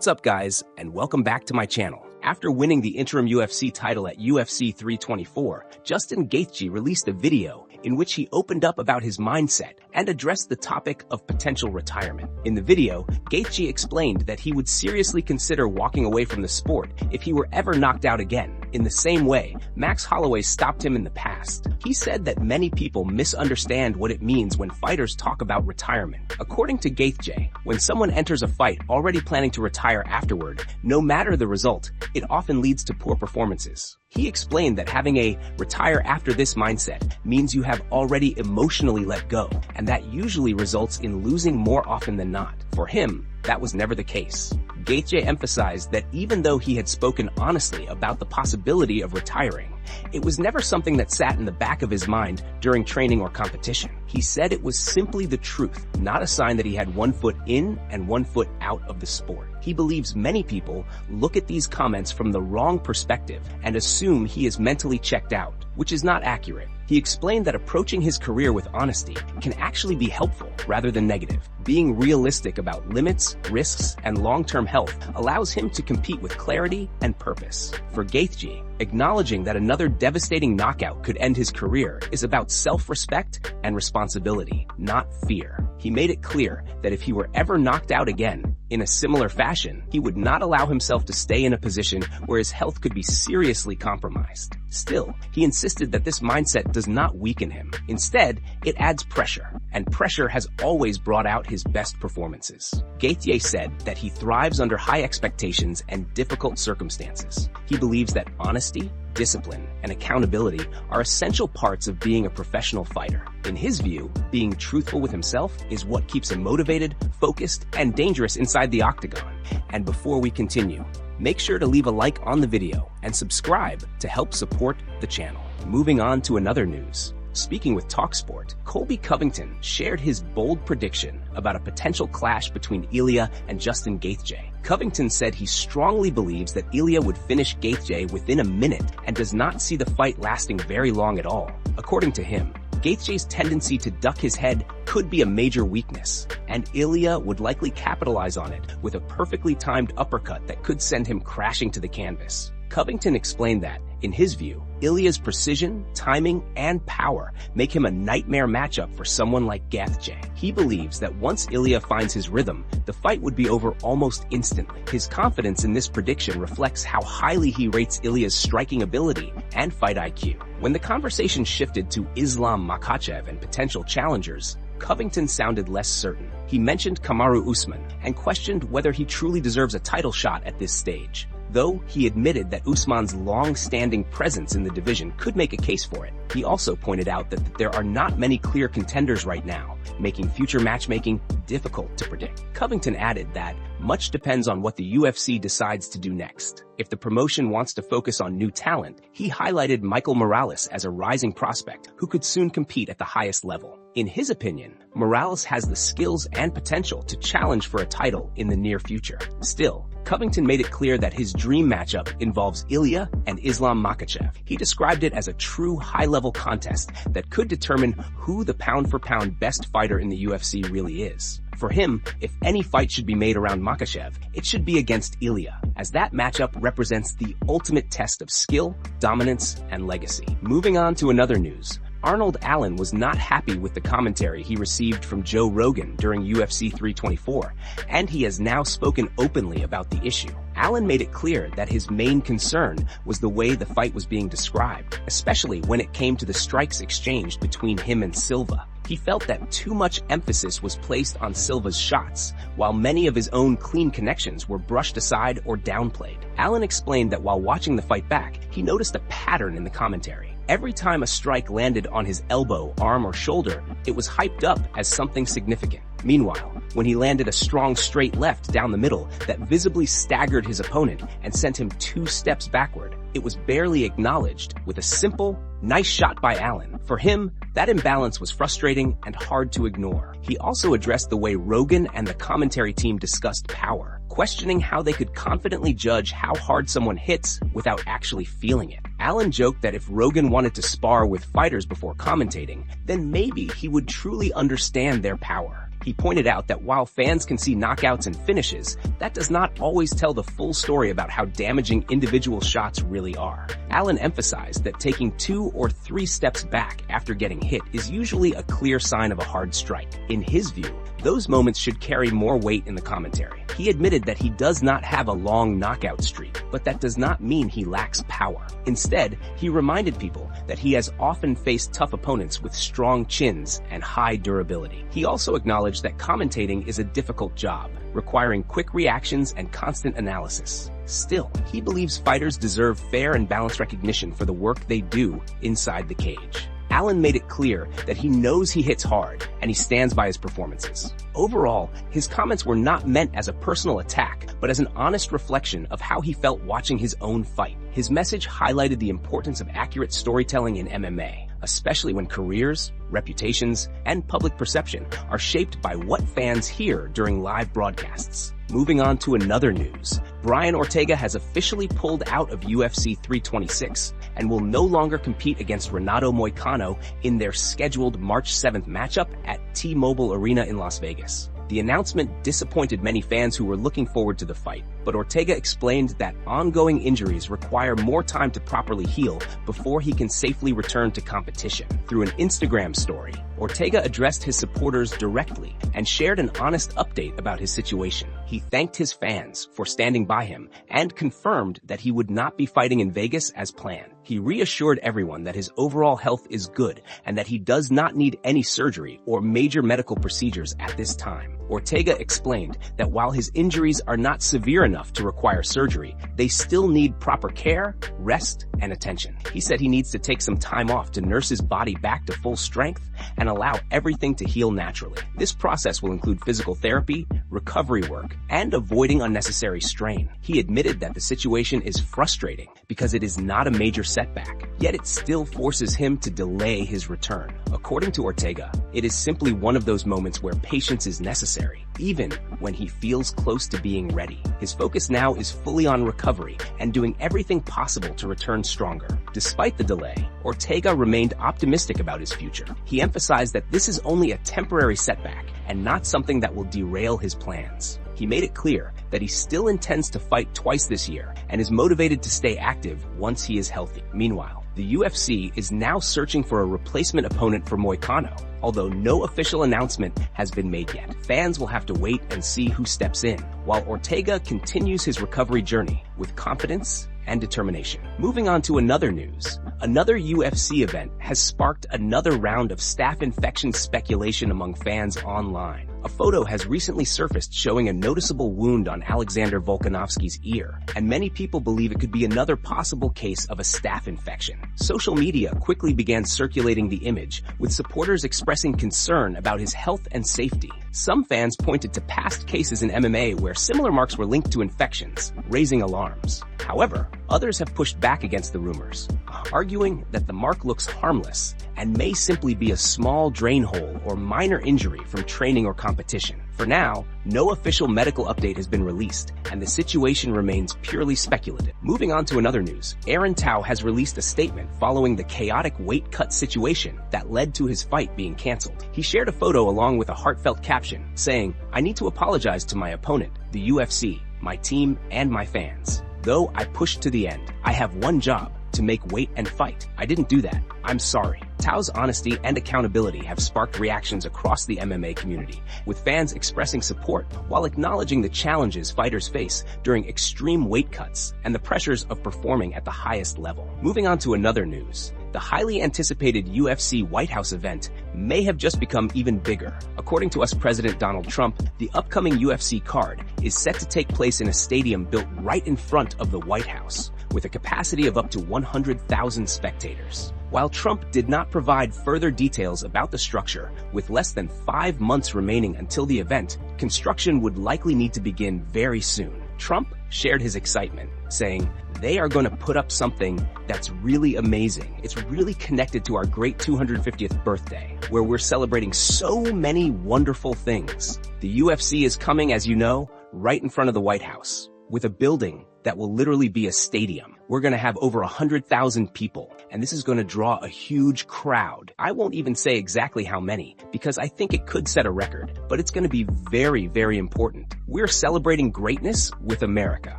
What's up, guys, and welcome back to my channel. After winning the interim UFC title at UFC 324, Justin Gaethje released a video in which he opened up about his mindset and addressed the topic of potential retirement. In the video, Gaethje explained that he would seriously consider walking away from the sport if he were ever knocked out again, in the same way Max Holloway stopped him in the past. He said that many people misunderstand what it means when fighters talk about retirement. According to Gaethje, when someone enters a fight already planning to retire afterward, no matter the result, it often leads to poor performances. He explained that having a retire after this mindset means you have already emotionally let go, and that usually results in losing more often than not. For him, that was never the case. Gaethje emphasized that even though he had spoken honestly about the possibility of retiring, it was never something that sat in the back of his mind during training or competition. He said it was simply the truth, not a sign that he had one foot in and one foot out of the sport. He believes many people look at these comments from the wrong perspective and assume he is mentally checked out, which is not accurate. He explained that approaching his career with honesty can actually be helpful rather than negative. Being realistic about limits, risks, and long-term health allows him to compete with clarity and purpose. For Gaethje, acknowledging that another devastating knockout could end his career is about self-respect and responsibility, not fear. He made it clear that if he were ever knocked out again, in a similar fashion, he would not allow himself to stay in a position where his health could be seriously compromised. Still, he insisted that this mindset does not weaken him. Instead, it adds pressure, and pressure has always brought out his best performances. Gaethje said that he thrives under high expectations and difficult circumstances. He believes that honesty, discipline, and accountability are essential parts of being a professional fighter. In his view, being truthful with himself is what keeps him motivated, focused, and dangerous inside the octagon. And before we continue, make sure to leave a like on the video and subscribe to help support the channel. Moving on to another news. Speaking with TalkSport, Colby Covington shared his bold prediction about a potential clash between Ilia and Justin Gaethje. Covington said he strongly believes that Ilia would finish Gaethje within a minute and does not see the fight lasting very long at all. According to him, Gaethje's tendency to duck his head could be a major weakness, and Ilia would likely capitalize on it with a perfectly timed uppercut that could send him crashing to the canvas. Covington explained that, in his view, Ilia's precision, timing, and power make him a nightmare matchup for someone like Gaethje. He believes that once Ilia finds his rhythm, the fight would be over almost instantly. His confidence in this prediction reflects how highly he rates Ilia's striking ability and fight IQ. When the conversation shifted to Islam Makhachev and potential challengers, Covington sounded less certain. He mentioned Kamaru Usman and questioned whether he truly deserves a title shot at this stage, though he admitted that Usman's long-standing presence in the division could make a case for it. He also pointed out that there are not many clear contenders right now, making future matchmaking difficult to predict. Covington added that much depends on what the UFC decides to do next. If the promotion wants to focus on new talent, he highlighted Michael Morales as a rising prospect who could soon compete at the highest level. In his opinion, Morales has the skills and potential to challenge for a title in the near future. Still, Covington made it clear that his dream matchup involves Ilia and Islam Makhachev. He described it as a true high-level contest that could determine who the pound-for-pound best fighter in the UFC really is. For him, if any fight should be made around Makhachev, it should be against Ilia, as that matchup represents the ultimate test of skill, dominance, and legacy. Moving on to another news. Arnold Allen was not happy with the commentary he received from Joe Rogan during UFC 324, and he has now spoken openly about the issue. Allen made it clear that his main concern was the way the fight was being described, especially when it came to the strikes exchanged between him and Silva. He felt that too much emphasis was placed on Silva's shots, while many of his own clean connections were brushed aside or downplayed. Allen explained that while watching the fight back, he noticed a pattern in the commentary. Every time a strike landed on his elbow, arm, or shoulder, it was hyped up as something significant. Meanwhile, when he landed a strong straight left down the middle that visibly staggered his opponent and sent him 2 steps backward, it was barely acknowledged with a simple, nice shot by Allen. For him, that imbalance was frustrating and hard to ignore. He also addressed the way Rogan and the commentary team discussed power, questioning how they could confidently judge how hard someone hits without actually feeling it. Allen joked that if Rogan wanted to spar with fighters before commentating, then maybe he would truly understand their power. He pointed out that while fans can see knockouts and finishes, that does not always tell the full story about how damaging individual shots really are. Allen emphasized that taking 2 or 3 steps back after getting hit is usually a clear sign of a hard strike. In his view, those moments should carry more weight in the commentary. He admitted that he does not have a long knockout streak, but that does not mean he lacks power. Instead, he reminded people that he has often faced tough opponents with strong chins and high durability. He also acknowledged that commentating is a difficult job, requiring quick reactions and constant analysis. Still, he believes fighters deserve fair and balanced recognition for the work they do inside the cage. Allen made it clear that he knows he hits hard, and he stands by his performances. Overall, his comments were not meant as a personal attack, but as an honest reflection of how he felt watching his own fight. His message highlighted the importance of accurate storytelling in MMA, especially when careers, reputations, and public perception are shaped by what fans hear during live broadcasts. Moving on to another news, Brian Ortega has officially pulled out of UFC 326 and will no longer compete against Renato Moicano in their scheduled March 7th matchup at T-Mobile Arena in Las Vegas. The announcement disappointed many fans who were looking forward to the fight, but Ortega explained that ongoing injuries require more time to properly heal before he can safely return to competition. Through an Instagram story, Ortega addressed his supporters directly and shared an honest update about his situation. He thanked his fans for standing by him and confirmed that he would not be fighting in Vegas as planned. He reassured everyone that his overall health is good and that he does not need any surgery or major medical procedures at this time. Ortega explained that while his injuries are not severe enough to require surgery, they still need proper care, rest, and attention. He said he needs to take some time off to nurse his body back to full strength and allow everything to heal naturally. This process will include physical therapy, recovery work, and avoiding unnecessary strain. He admitted that the situation is frustrating because it is not a major setback, yet it still forces him to delay his return. According to Ortega, it is simply one of those moments where patience is necessary, even when he feels close to being ready. His focus now is fully on recovery and doing everything possible to return stronger. Despite the delay, Ortega remained optimistic about his future. He emphasized that this is only a temporary setback and not something that will derail his plans. He made it clear that he still intends to fight twice this year and is motivated to stay active once he is healthy. Meanwhile, the UFC is now searching for a replacement opponent for Moicano, although no official announcement has been made yet. Fans will have to wait and see who steps in, while Ortega continues his recovery journey with confidence and determination. Moving on to another news, another UFC event has sparked another round of staph infection speculation among fans online. A photo has recently surfaced showing a noticeable wound on Alexander Volkanovski's ear, and many people believe it could be another possible case of a staph infection. Social media quickly began circulating the image, with supporters expressing concern about his health and safety. Some fans pointed to past cases in MMA where similar marks were linked to infections, raising alarms. However, others have pushed back against the rumors, arguing that the mark looks harmless and may simply be a small drain hole or minor injury from training or competition. For now, no official medical update has been released, and the situation remains purely speculative. Moving on to another news, Aaron Tao has released a statement following the chaotic weight cut situation that led to his fight being canceled. He shared a photo along with a heartfelt caption, saying, "I need to apologize to my opponent, the UFC, my team, and my fans. Though I pushed to the end, I have one job, to make weight and fight. I didn't do that. I'm sorry." Tao's honesty and accountability have sparked reactions across the MMA community, with fans expressing support while acknowledging the challenges fighters face during extreme weight cuts and the pressures of performing at the highest level. Moving on to another news, the highly anticipated UFC White House event may have just become even bigger. According to US President Donald Trump, the upcoming UFC card is set to take place in a stadium built right in front of the White House, with a capacity of up to 100,000 spectators. While Trump did not provide further details about the structure, with less than 5 months remaining until the event, construction would likely need to begin very soon. Trump shared his excitement, saying, "They are going to put up something that's really amazing. It's really connected to our great 250th birthday, where we're celebrating so many wonderful things. The UFC is coming, as you know, right in front of the White House, with a building that will literally be a stadium. we're going to have over 100,000 people, and this is going to draw a huge crowd. I won't even say exactly how many, because I think it could set a record, but it's going to be very, very important. We're celebrating greatness with America.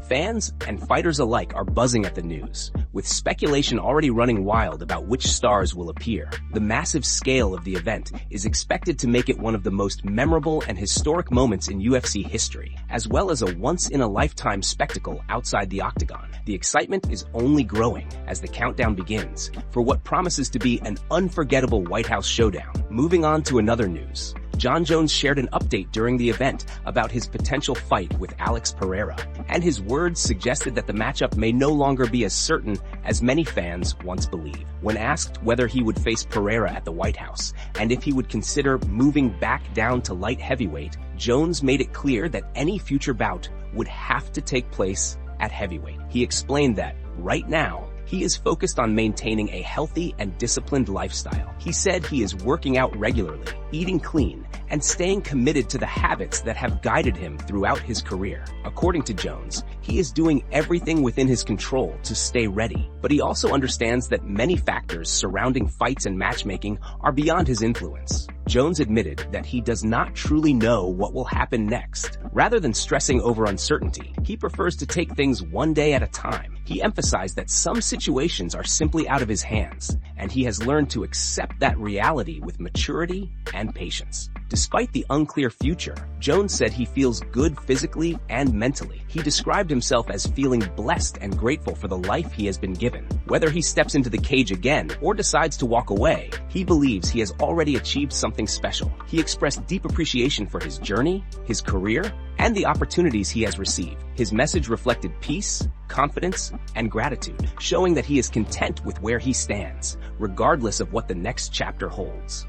Fans and fighters alike are buzzing at the news, with speculation already running wild about which stars will appear. The massive scale of the event is expected to make it one of the most memorable and historic moments in UFC history, as well as a once-in-a-lifetime spectacle outside the octagon. The excitement is only growing as the countdown begins for what promises to be an unforgettable White House showdown. Moving on to another news. Jon Jones shared an update during the event about his potential fight with Alex Pereira, and his words suggested that the matchup may no longer be as certain as many fans once believed. When asked whether he would face Pereira at the White House, and if he would consider moving back down to light heavyweight, Jones made it clear that any future bout would have to take place at heavyweight. He explained that, right now, he is focused on maintaining a healthy and disciplined lifestyle. He said he is working out regularly, eating clean, and staying committed to the habits that have guided him throughout his career. According to Jones, he is doing everything within his control to stay ready, but he also understands that many factors surrounding fights and matchmaking are beyond his influence. Jones admitted that he does not truly know what will happen next. Rather than stressing over uncertainty, he prefers to take things one day at a time. He emphasized that some situations are simply out of his hands, and he has learned to accept that reality with maturity and patience. Despite the unclear future, Jones said he feels good physically and mentally. He described himself as feeling blessed and grateful for the life he has been given. Whether he steps into the cage again or decides to walk away, he believes he has already achieved something special. He expressed deep appreciation for his journey, his career, and the opportunities he has received. His message reflected peace, confidence, and gratitude, showing that he is content with where he stands, regardless of what the next chapter holds.